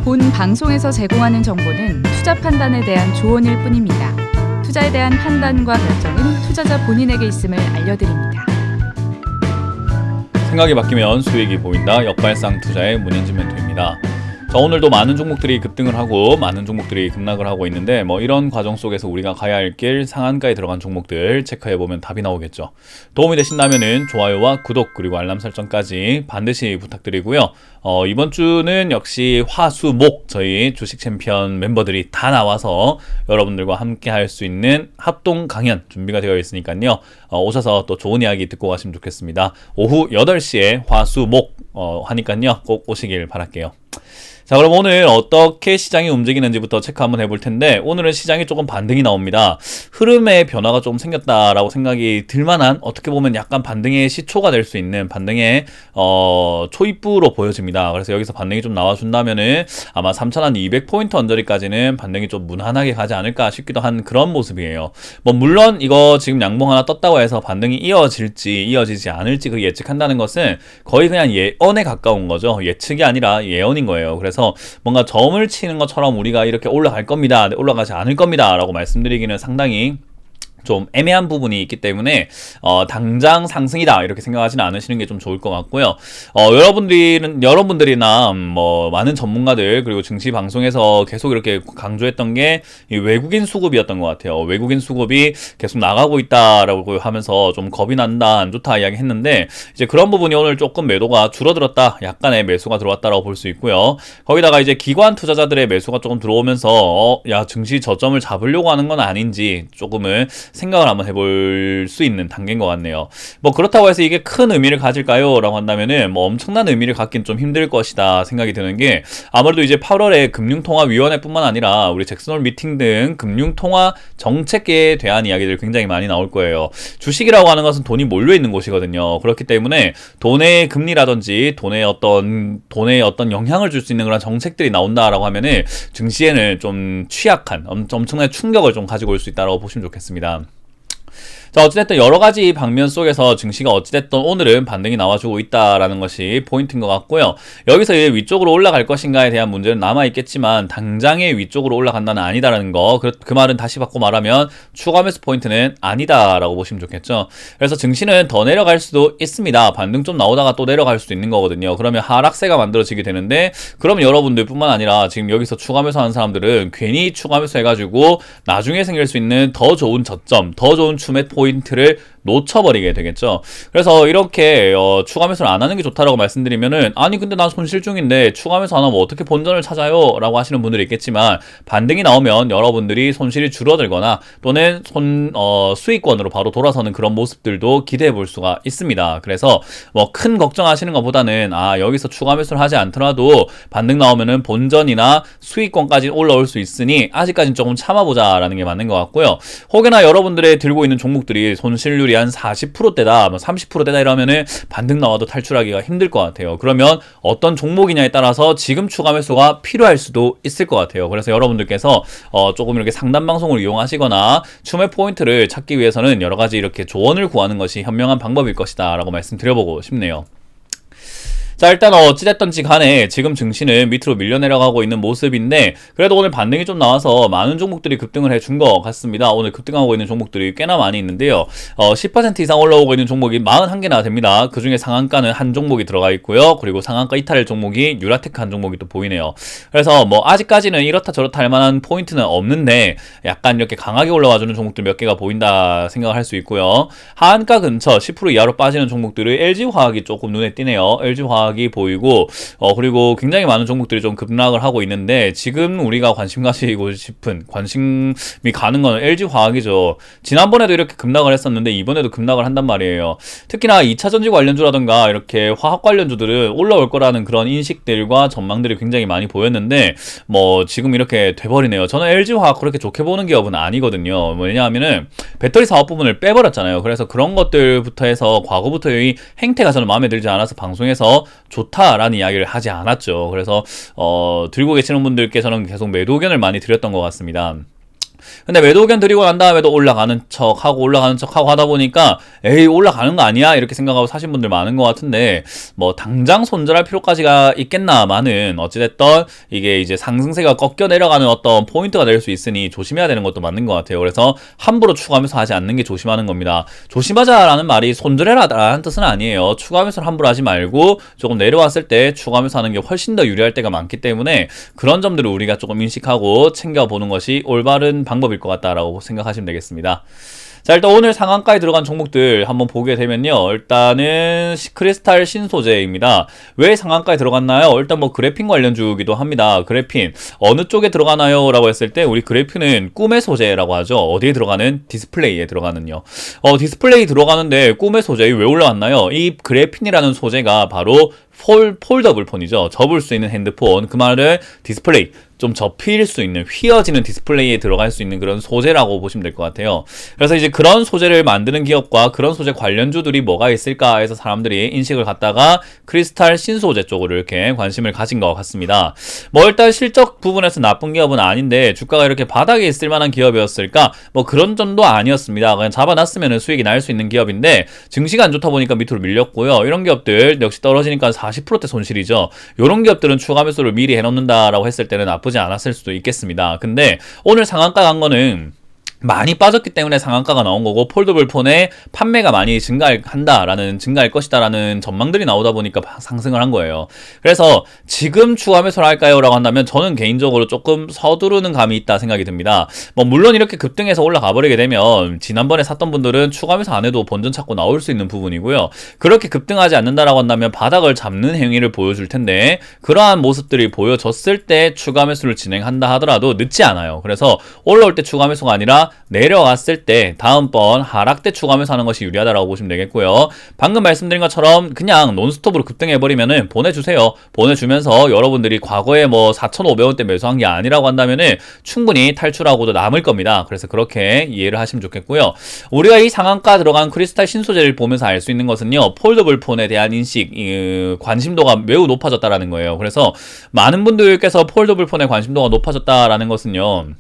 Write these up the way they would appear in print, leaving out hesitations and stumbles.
본 방송에서 제공하는 정보는 투자 판단에 대한 조언일 뿐입니다. 투자에 대한 판단과 결정은 투자자 본인에게 있음을 알려드립니다. 생각이 바뀌면 수익이 보인다. 역발상 투자의 문현진 멘토입니다. 자, 오늘도 많은 종목들이 급등을 하고 많은 종목들이 급락을 하고 있는데 이런 과정 속에서 우리가 가야 할 길 상한가에 들어간 종목들 체크해보면 답이 나오겠죠. 도움이 되신다면은 좋아요와 구독 그리고 알람 설정까지 반드시 부탁드리고요. 이번 주는 역시 화수목 저희 주식 챔피언 멤버들이 다 나와서 여러분들과 함께 할 수 있는 합동 강연 준비가 되어 있으니까요. 오셔서 또 좋은 이야기 듣고 가시면 좋겠습니다. 오후 8시에 화수목 하니까요. 꼭 오시길 바랄게요. 자, 그럼 오늘 어떻게 시장이 움직이는지부터 체크 한번 해볼 텐데, 오늘은 시장이 조금 반등이 나옵니다. 흐름의 변화가 좀 생겼다라고 생각이 들만한, 어떻게 보면 약간 반등의 시초가 될 수 있는 반등의 초입부로 보여집니다. 그래서 여기서 반등이 좀 나와준다면은 아마 3,200포인트 언저리까지는 반등이 좀 무난하게 가지 않을까 싶기도 한 그런 모습이에요. 물론 이거 지금 양봉 하나 떴다고 해서 반등이 이어질지 이어지지 않을지 그 예측한다는 것은 거의 그냥 예언에 가까운 거죠. 예측이 아니라 예언인 거예요. 그래서 뭔가 점을 치는 것처럼 우리가 이렇게 올라갈 겁니다, 올라가지 않을 겁니다 라고 말씀드리기는 상당히 좀 애매한 부분이 있기 때문에 당장 상승이다 이렇게 생각하지는 않으시는 게 좀 좋을 것 같고요. 여러분들이나 많은 전문가들 그리고 증시 방송에서 계속 이렇게 강조했던 게 이 외국인 수급이었던 것 같아요. 외국인 수급이 계속 나가고 있다라고 하면서 좀 겁이 난다, 안 좋다 이야기 했는데, 이제 그런 부분이 오늘 조금 매도가 줄어들었다, 약간의 매수가 들어왔다라고 볼 수 있고요. 거기다가 이제 기관 투자자들의 매수가 조금 들어오면서 야, 증시 저점을 잡으려고 하는 건 아닌지 조금은 생각을 한번 해볼 수 있는 단계인 것 같네요. 그렇다고 해서 이게 큰 의미를 가질까요? 라고 한다면은 엄청난 의미를 갖긴 좀 힘들 것이다 생각이 드는 게, 아무래도 이제 8월에 금융통화위원회뿐만 아니라 우리 잭슨홀 미팅 등 금융통화 정책에 대한 이야기들 굉장히 많이 나올 거예요. 주식이라고 하는 것은 돈이 몰려있는 곳이거든요. 그렇기 때문에 돈의 금리라든지 돈의 어떤 영향을 줄 수 있는 그런 정책들이 나온다라고 하면은 증시에는 좀 취약한 엄청난 충격을 좀 가지고 올 수 있다고 보시면 좋겠습니다. 자, 어찌됐든 여러가지 방면 속에서 증시가 어찌됐든 오늘은 반등이 나와주고 있다라는 것이 포인트인 것 같고요. 여기서 이제 위쪽으로 올라갈 것인가에 대한 문제는 남아있겠지만 당장의 위쪽으로 올라간다는 아니다라는 거, 그 말은 다시 바꿔 말하면 추가 매수 포인트는 아니다라고 보시면 좋겠죠. 그래서 증시는 더 내려갈 수도 있습니다. 반등 좀 나오다가 또 내려갈 수도 있는 거거든요. 그러면 하락세가 만들어지게 되는데, 그러면 여러분들 뿐만 아니라 지금 여기서 추가 매수하는 사람들은 괜히 추가 매수 해가지고 나중에 생길 수 있는 더 좋은 저점, 더 좋은 추매 포인트를 놓쳐버리게 되겠죠. 그래서 이렇게 추가 매수를 안 하는 게 좋다라고 말씀드리면은, 아니 근데 난 손실 중인데 추가 매수 안 하면 어떻게 본전을 찾아요? 라고 하시는 분들이 있겠지만, 반등이 나오면 여러분들이 손실이 줄어들거나 또는 수익권으로 바로 돌아서는 그런 모습들도 기대해 볼 수가 있습니다. 그래서 큰 걱정하시는 것보다는 여기서 추가 매수를 하지 않더라도 반등 나오면은 본전이나 수익권까지 올라올 수 있으니 아직까지는 조금 참아보자 라는 게 맞는 것 같고요. 혹여나 여러분들의 들고 있는 종목들이 손실률이 한 40%대다, 30%대다 이러면은 반등 나와도 탈출하기가 힘들 것 같아요. 그러면 어떤 종목이냐에 따라서 지금 추가 매수가 필요할 수도 있을 것 같아요. 그래서 여러분들께서 조금 이렇게 상담 방송을 이용하시거나 추매 포인트를 찾기 위해서는 여러 가지 이렇게 조언을 구하는 것이 현명한 방법일 것이다 라고 말씀드려보고 싶네요. 자, 일단 어찌됐던지 간에 지금 증시는 밑으로 밀려 내려가고 있는 모습인데, 그래도 오늘 반등이 좀 나와서 많은 종목들이 급등을 해준 것 같습니다. 오늘 급등하고 있는 종목들이 꽤나 많이 있는데요. 10% 이상 올라오고 있는 종목이 41개나 됩니다. 그 중에 상한가는 한 종목이 들어가 있고요. 그리고 상한가 이탈 종목이 유라테크 한 종목이 또 보이네요. 그래서 아직까지는 이렇다 저렇다 할 만한 포인트는 없는데, 약간 이렇게 강하게 올라와주는 종목들 몇 개가 보인다 생각을 할 수 있고요. 하한가 근처 10% 이하로 빠지는 종목들이 LG화학이 조금 눈에 띄네요. LG화학이 보이고, 그리고 굉장히 많은 종목들이 좀 급락을 하고 있는데, 지금 우리가 관심이 가는 건 LG화학이죠. 지난번에도 이렇게 급락을 했었는데 이번에도 급락을 한단 말이에요. 특히나 2차전지 관련주라든가 이렇게 화학 관련주들은 올라올 거라는 그런 인식들과 전망들이 굉장히 많이 보였는데 지금 이렇게 돼버리네요. 저는 LG화학 그렇게 좋게 보는 기업은 아니거든요. 왜냐하면은 배터리 사업 부분을 빼버렸잖아요. 그래서 그런 것들부터 해서 과거부터의 행태가 저는 마음에 들지 않아서 방송에서 좋다라는 이야기를 하지 않았죠. 그래서 들고 계시는 분들께서는 계속 매도 의견을 많이 드렸던 것 같습니다. 근데 매도 의견 드리고 난 다음에도 올라가는 척하고 하다 보니까 에이 올라가는 거 아니야? 이렇게 생각하고 사신 분들 많은 것 같은데 뭐 당장 손절할 필요까지가 있겠나마는 어찌됐든 이게 이제 상승세가 꺾여 내려가는 어떤 포인트가 될 수 있으니 조심해야 되는 것도 맞는 것 같아요. 그래서 함부로 추가 매수 하지 않는 게 조심하는 겁니다. 조심하자라는 말이 손절해라라는 뜻은 아니에요. 추가 매수를 함부로 하지 말고 조금 내려왔을 때 추가 매수하는 게 훨씬 더 유리할 때가 많기 때문에 그런 점들을 우리가 조금 인식하고 챙겨보는 것이 올바른 방법일 것 같다라고 생각하시면 되겠습니다. 자, 일단 오늘 상한가에 들어간 종목들 한번 보게 되면요. 일단은 크리스탈 신소재입니다. 왜 상한가에 들어갔나요? 일단 뭐 그래핀 관련주기도 합니다. 그래핀 어느 쪽에 들어가나요? 라고 했을 때 우리 그래핀은 꿈의 소재라고 하죠. 어디에 들어가는? 디스플레이에 들어가는요. 디스플레이 들어가는데 꿈의 소재 왜 올라왔나요? 이 그래핀이라는 소재가 바로 폴더블 폰이죠. 접을 수 있는 핸드폰. 그 말은 디스플레이. 좀 접힐 수 있는, 휘어지는 디스플레이에 들어갈 수 있는 그런 소재라고 보시면 될 것 같아요. 그래서 이제 그런 소재를 만드는 기업과 그런 소재 관련주들이 뭐가 있을까 해서 사람들이 인식을 갖다가 크리스탈 신소재 쪽으로 이렇게 관심을 가진 것 같습니다. 뭐 일단 실적 부분에서 나쁜 기업은 아닌데 주가가 이렇게 바닥에 있을 만한 기업이었을까? 뭐 그런 점도 아니었습니다. 그냥 잡아놨으면 수익이 날 수 있는 기업인데 증시가 안 좋다 보니까 밑으로 밀렸고요. 이런 기업들 역시 떨어지니까 40%대 손실이죠. 이런 기업들은 추가 매수를 미리 해놓는다라고 했을 때는 나쁘지 않았을 수도 있겠습니다. 근데 오늘 상한가 간 거는 많이 빠졌기 때문에 상한가가 나온 거고 폴더블 폰의 판매가 많이 증가할 것이다라는 전망들이 나오다 보니까 상승을 한 거예요. 그래서 지금 추가 매수를 할까요? 라고 한다면 저는 개인적으로 조금 서두르는 감이 있다 생각이 듭니다. 뭐 물론 이렇게 급등해서 올라가 버리게 되면 지난번에 샀던 분들은 추가 매수 안 해도 본전 찾고 나올 수 있는 부분이고요. 그렇게 급등하지 않는다라고 한다면 바닥을 잡는 행위를 보여줄 텐데 그러한 모습들이 보여졌을 때 추가 매수를 진행한다 하더라도 늦지 않아요. 그래서 올라올 때 추가 매수가 아니라 내려갔을 때 다음번 하락 때 추가 매수하는 것이 유리하다라고 보시면 되겠고요. 방금 말씀드린 것처럼 그냥 논스톱으로 급등해버리면은 보내주세요. 보내주면서 여러분들이 과거에 뭐 4,500원대 매수한 게 아니라고 한다면은 충분히 탈출하고도 남을 겁니다. 그래서 그렇게 이해를 하시면 좋겠고요. 우리가 이 상한가 들어간 크리스탈 신소재를 보면서 알 수 있는 것은요. 폴더블 폰에 대한 인식, 관심도가 매우 높아졌다라는 거예요. 그래서 많은 분들께서 폴더블 폰에 관심도가 높아졌다라는 것은요.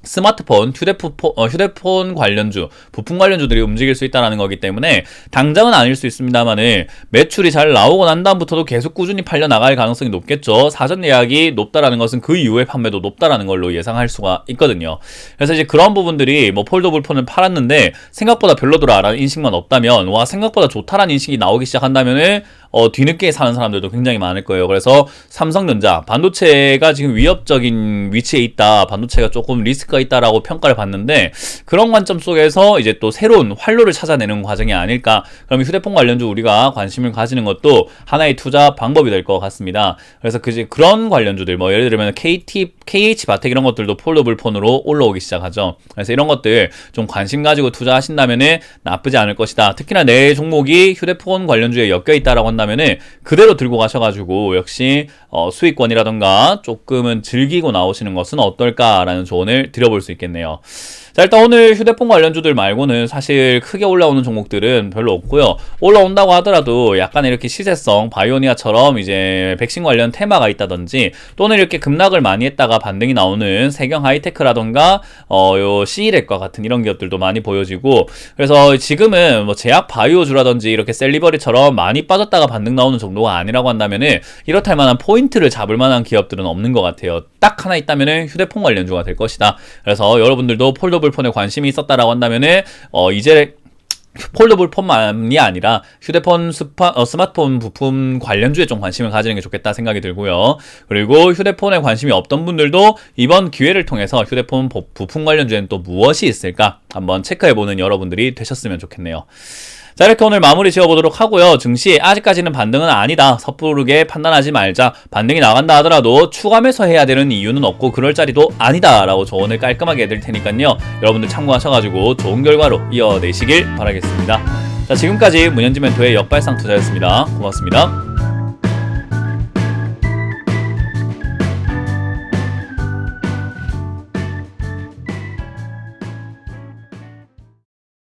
스마트폰, 휴대폰 관련주, 부품 관련주들이 움직일 수 있다는 거기 때문에 당장은 아닐 수 있습니다만은 매출이 잘 나오고 난 다음부터도 계속 꾸준히 팔려 나갈 가능성이 높겠죠. 사전 예약이 높다라는 것은 그 이후의 판매도 높다라는 걸로 예상할 수가 있거든요. 그래서 이제 그런 부분들이 뭐 폴더블 폰을 팔았는데 생각보다 별로더라라는 인식만 없다면 와 생각보다 좋다라는 인식이 나오기 시작한다면은 뒤늦게 사는 사람들도 굉장히 많을 거예요. 그래서 삼성전자, 반도체가 지금 위협적인 위치에 있다. 반도체가 조금 리스크가 있다라고 평가를 받는데 그런 관점 속에서 이제 또 새로운 활로를 찾아내는 과정이 아닐까. 그럼 휴대폰 관련주 우리가 관심을 가지는 것도 하나의 투자 방법이 될 것 같습니다. 그래서 그런 관련주들 뭐 예를 들면 KH바텍 이런 것들도 폴더블 폰으로 올라오기 시작하죠. 그래서 이런 것들 좀 관심 가지고 투자하신다면은 나쁘지 않을 것이다. 특히나 내 종목이 휴대폰 관련주에 엮여 있다라고 한다면은 그대로 들고 가셔가지고 역시 수익권이라던가 조금은 즐기고 나오시는 것은 어떨까라는 조언을 드려볼 수 있겠네요. 자, 일단 오늘 휴대폰 관련주들 말고는 사실 크게 올라오는 종목들은 별로 없고요. 올라온다고 하더라도 약간 이렇게 시세성, 바이오니아처럼 이제 백신 관련 테마가 있다든지 또는 이렇게 급락을 많이 했다가 반등이 나오는 세경 하이테크라던가 요 시일액과 같은 이런 기업들도 많이 보여지고 그래서 지금은 뭐 제약 바이오주라든지 이렇게 셀리버리처럼 많이 빠졌다가 반등 나오는 정도가 아니라고 한다면은 이렇다 할 만한 포인트를 잡을 만한 기업들은 없는 것 같아요. 딱 하나 있다면은 휴대폰 관련주가 될 것이다. 그래서 여러분들도 폴더블 폰에 관심이 있었다라고 한다면은 이제 폴더블 폰만이 아니라 휴대폰 스마트폰 부품 관련주에 좀 관심을 가지는 게 좋겠다 생각이 들고요. 그리고 휴대폰에 관심이 없던 분들도 이번 기회를 통해서 휴대폰 부품 관련주에는 또 무엇이 있을까 한번 체크해보는 여러분들이 되셨으면 좋겠네요. 자, 이렇게 오늘 마무리 지어보도록 하고요. 증시 아직까지는 반등은 아니다. 섣부르게 판단하지 말자. 반등이 나간다 하더라도 추가 매수해야 되는 이유는 없고 그럴 자리도 아니다 라고 조언을 깔끔하게 해드릴 테니까요. 여러분들 참고하셔가지고 좋은 결과로 이어내시길 바라겠습니다. 자, 지금까지 문현지 멘토의 역발상 투자였습니다. 고맙습니다.